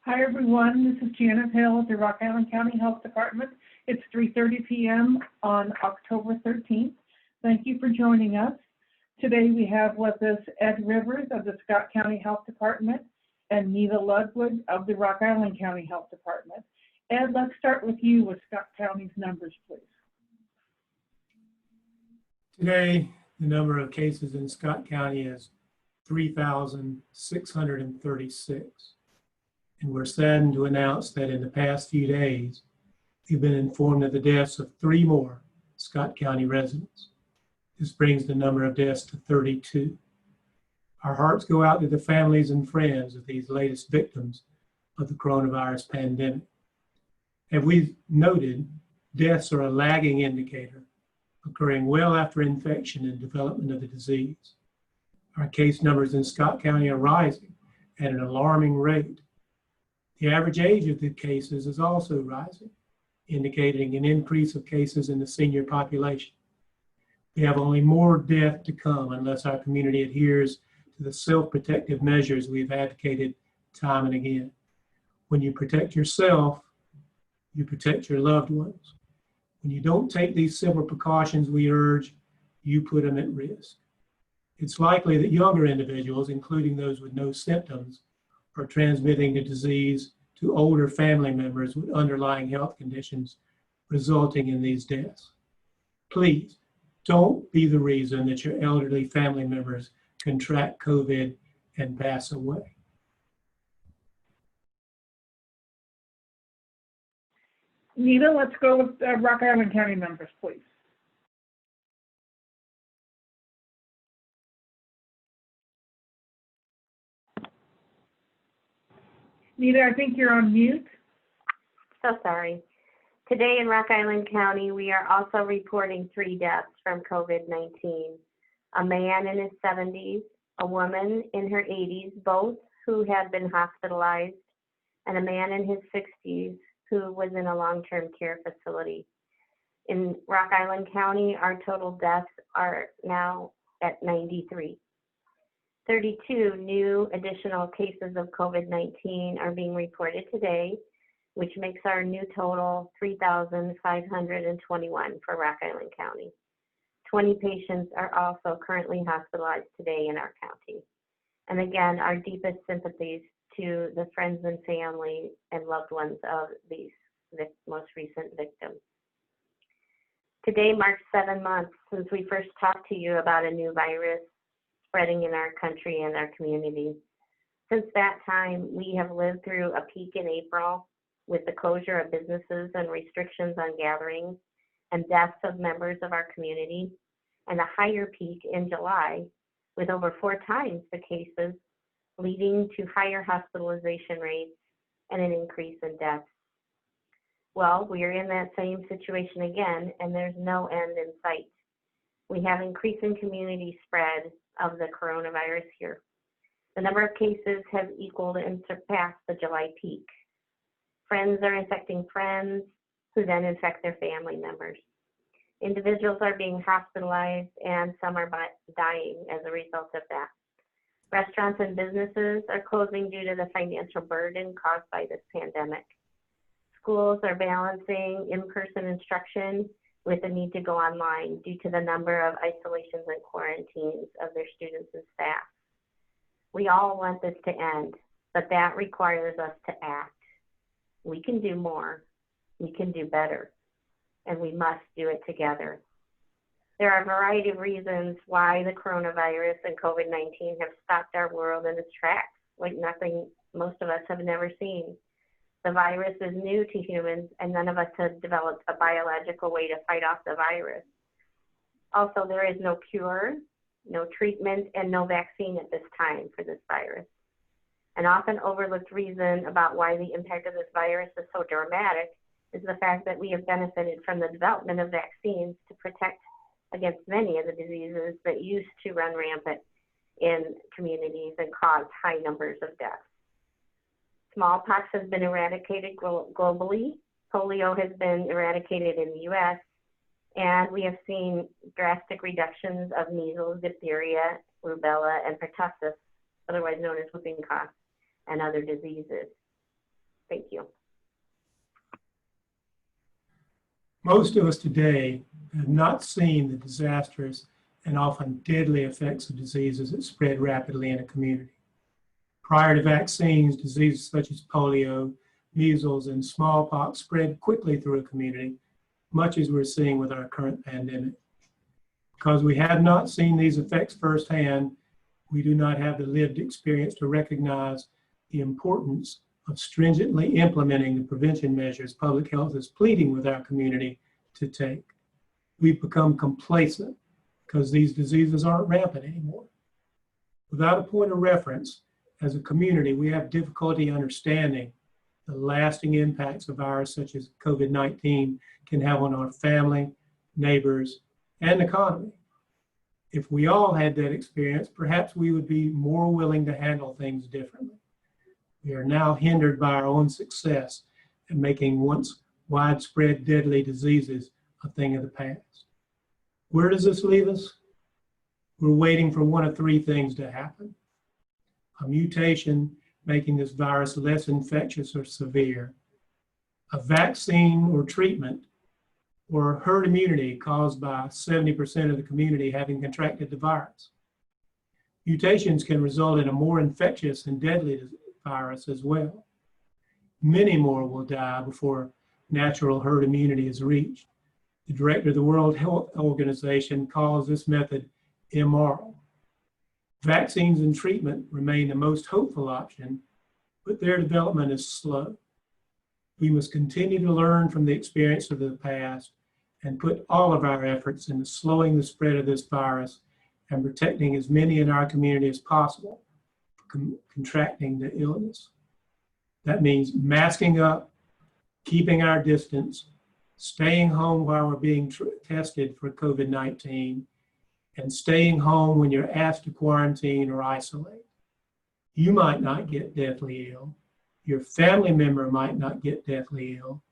Hi everyone, this is Janet Hill at the Rock Island County Health Department. It's 3:30 p.m. on October 13th. Thank you for joining us. Today we have with us Ed Rivers of the Scott County Health Department and Nita Ludwig of the Rock Island County Health Department. Ed, let's start with you with Scott County's numbers, please. Today, the number of cases in Scott County is 3,636. And we're saddened to announce that in the past few days, we've been informed of the deaths of 3 more Scott County residents. This brings the number of deaths to 32. Our hearts go out to the families and friends of these latest victims of the coronavirus pandemic. As we've noted, deaths are a lagging indicator, occurring well after infection and development of the disease. Our case numbers in Scott County are rising at an alarming rate. The average age of the cases is also rising, indicating an increase of cases in the senior population. We have only more death to come unless our community adheres to the self-protective measures we've advocated time and again. When you protect yourself, you protect your loved ones. When you don't take these simple precautions we urge, you put them at risk. It's likely that younger individuals, including those with no symptoms, are transmitting the disease to older family members with underlying health conditions, resulting in these deaths. Please don't be the reason that your elderly family members contract COVID and pass away. Nita, let's go with Rock Island County numbers, please. Nita, I think you're on mute. So sorry. Today in Rock Island County, we are also reporting 3 deaths from COVID-19. A man in his 70s, a woman in her 80s, both who had been hospitalized, and a man in his 60s who was in a long-term care facility. In Rock Island County, our total deaths are now at 93. 32 new additional cases of COVID-19 are being reported today, which makes our new total 3,521 for Rock Island County. 20 patients are also currently hospitalized today in our county. And again, our deepest sympathies to the friends and family and loved ones of these most recent victims. Today marks 7 months since we first talked to you about a new virus spreading in our country and our community. Since that time, we have lived through a peak in April with the closure of businesses and restrictions on gatherings and deaths of members of our community, and a higher peak in July with over 4 times the cases, leading to higher hospitalization rates and an increase in deaths. Well, we are in that same situation again, and there's no end in sight. We have increasing community spread of the coronavirus here. The number of cases have equaled and surpassed the July peak. Friends are infecting friends, who then infect their family members. Individuals are being hospitalized, and some are dying as a result of that. Restaurants and businesses are closing due to the financial burden caused by this pandemic. Schools are balancing in-person instruction with the need to go online due to the number of isolations and quarantines of their students and staff. We all want this to end, but that requires us to act. We can do more, we can do better, and we must do it together. There are a variety of reasons why the coronavirus and COVID-19 have stopped our world in its tracks, like nothing most of us have never seen. The virus is new to humans, and none of us have developed a biological way to fight off the virus. Also, there is no cure, no treatment, and no vaccine at this time for this virus. An often overlooked reason about why the impact of this virus is so dramatic is the fact that we have benefited from the development of vaccines to protect against many of the diseases that used to run rampant in communities and cause high numbers of deaths. Smallpox has been eradicated globally. Polio has been eradicated in the U.S. And we have seen drastic reductions of measles, diphtheria, rubella, and pertussis, otherwise known as whooping cough, and other diseases. Thank you. Most of us today have not seen the disastrous and often deadly effects of diseases that spread rapidly in a community. Prior to vaccines, diseases such as polio, measles, and smallpox spread quickly through a community, much as we're seeing with our current pandemic. Because we have not seen these effects firsthand, we do not have the lived experience to recognize the importance of stringently implementing the prevention measures public health is pleading with our community to take. We've become complacent because these diseases aren't rampant anymore. Without a point of reference, as a community, we have difficulty understanding the lasting impacts a virus such as COVID-19 can have on our family, neighbors, and economy. If we all had that experience, perhaps we would be more willing to handle things differently. We are now hindered by our own success in making once widespread deadly diseases a thing of the past. Where does this leave us? We're waiting for one of three things to happen: a mutation making this virus less infectious or severe, a vaccine or treatment, or herd immunity caused by 70% of the community having contracted the virus. Mutations can result in a more infectious and deadly virus as well. Many more will die before natural herd immunity is reached. The director of the World Health Organization calls this method immoral. Vaccines and treatment remain the most hopeful option, but their development is slow. We must continue to learn from the experience of the past and put all of our efforts into slowing the spread of this virus and protecting as many in our community as possible from contracting the illness. That means masking up, keeping our distance, staying home while we're being tested for COVID-19, and staying home when you're asked to quarantine or isolate. You might not get deathly ill. Your family member might not get deathly ill,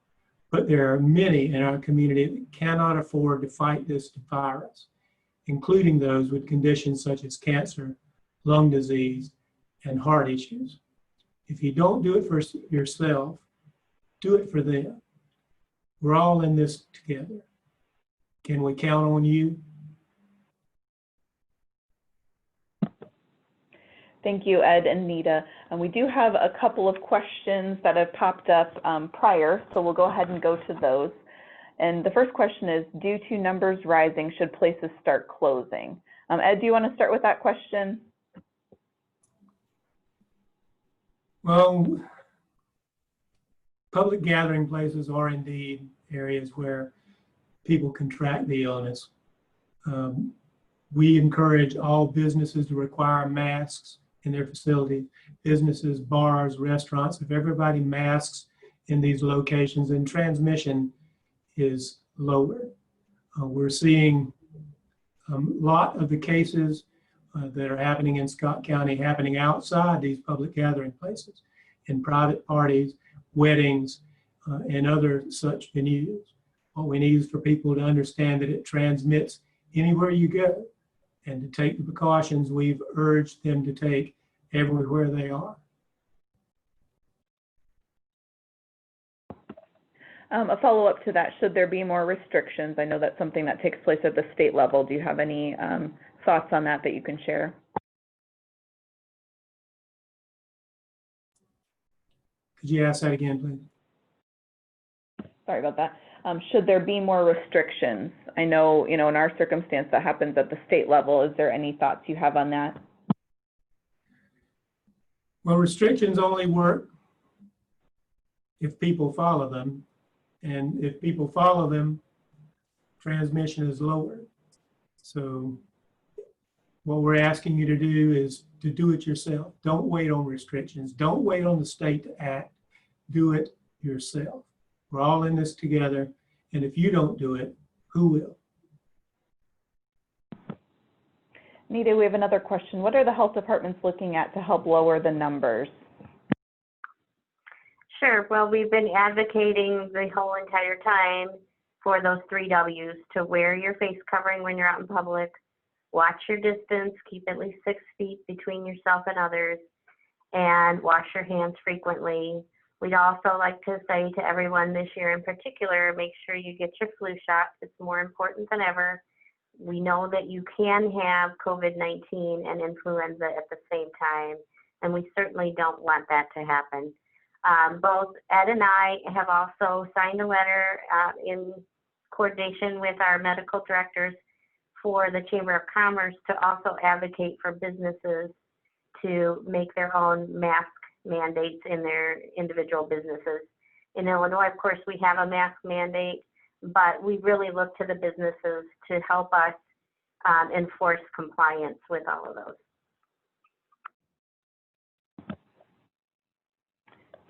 but there are many in our community that cannot afford to fight this virus, including those with conditions such as cancer, lung disease, and heart issues. If you don't do it for yourself, do it for them. We're all in this together. Can we count on you? Thank you, Ed and Nita. And we do have a couple of questions that have popped up prior, so we'll go ahead and go to those. And the first question is, due to numbers rising, should places start closing? Ed, do you want to start with that question? Well, public gathering places are indeed areas where people contract the illness. We encourage all businesses to require masks in their facilities. Businesses, bars, restaurants, if everybody masks in these locations, then transmission is lower. We're seeing a lot of the cases that are happening in Scott County happening outside these public gathering places, in private parties, weddings, and other such venues. What we need is for people to understand that it transmits anywhere you go, and to take the precautions we've urged them to take everywhere they are. A follow-up to that, should there be more restrictions? I know that's something that takes place at the state level. Do you have any thoughts on that that you can share? Could you ask that again, please? Sorry about that. Should there be more restrictions? I know, in our circumstance that happens at the state level. Is there any thoughts you have on that? Well, restrictions only work if people follow them. And if people follow them, transmission is lower. So what we're asking you to do is to do it yourself. Don't wait on restrictions. Don't wait on the state to act. Do it yourself. We're all in this together. And if you don't do it, who will? Nita, we have another question. What are the health departments looking at to help lower the numbers? Sure. Well, we've been advocating the whole entire time for those 3 W's: to wear your face covering when you're out in public, watch your distance, keep at least 6 feet between yourself and others, and wash your hands frequently. We'd also like to say to everyone this year in particular, make sure you get your flu shots. It's more important than ever. We know that you can have COVID-19 and influenza at the same time, and we certainly don't want that to happen. Both Ed and I have also signed a letter in coordination with our medical directors for the Chamber of Commerce to also advocate for businesses to make their own mask mandates in their individual businesses. In Illinois, of course, we have a mask mandate, but we really look to the businesses to help us enforce compliance with all of those.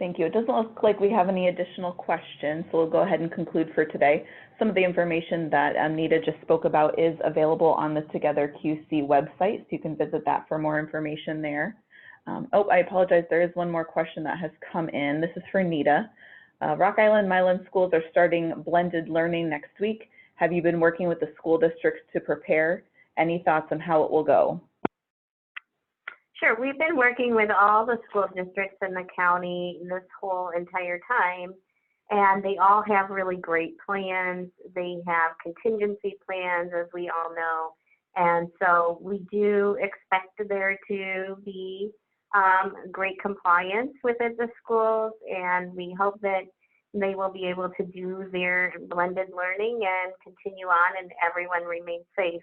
Thank you. It doesn't look like we have any additional questions, so we'll go ahead and conclude for today. Some of the information that Nita just spoke about is available on the Together QC website, so you can visit that for more information there. Oh, I apologize. There is one more question that has come in. This is for Nita. Rock Island, Milan schools are starting blended learning next week. Have you been working with the school districts to prepare? Any thoughts on how it will go? Sure, we've been working with all the school districts in the county this whole entire time, and they all have really great plans. They have contingency plans, as we all know, and so we do expect there to be great compliance within the schools, and we hope that they will be able to do their blended learning and continue on, and everyone remains safe.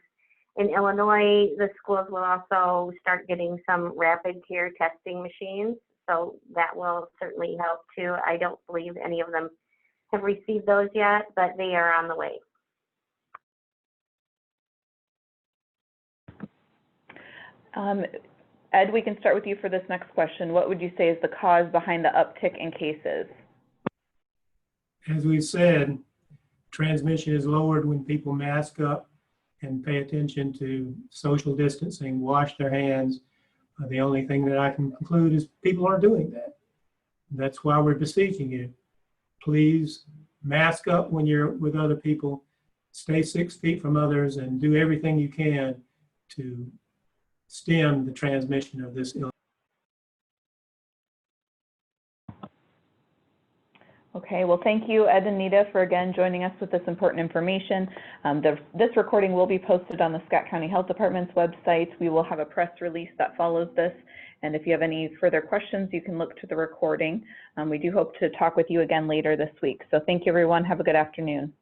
In Illinois, the schools will also start getting some rapid care testing machines, so that will certainly help too. I don't believe any of them have received those yet, but they are on the way. Ed, we can start with you for this next question. What would you say is the cause behind the uptick in cases? As we've said, transmission is lowered when people mask up and pay attention to social distancing, wash their hands. The only thing that I can conclude is people aren't doing that. That's why we're beseeching you. Please mask up when you're with other people, stay 6 feet from others, and do everything you can to stem the transmission of this illness. Okay, well, thank you, Ed and Nita, for again joining us with this important information. This recording will be posted on the Scott County Health Department's website. We will have a press release that follows this. And if you have any further questions, you can look to the recording. We do hope to talk with you again later this week. So thank you, everyone. Have a good afternoon.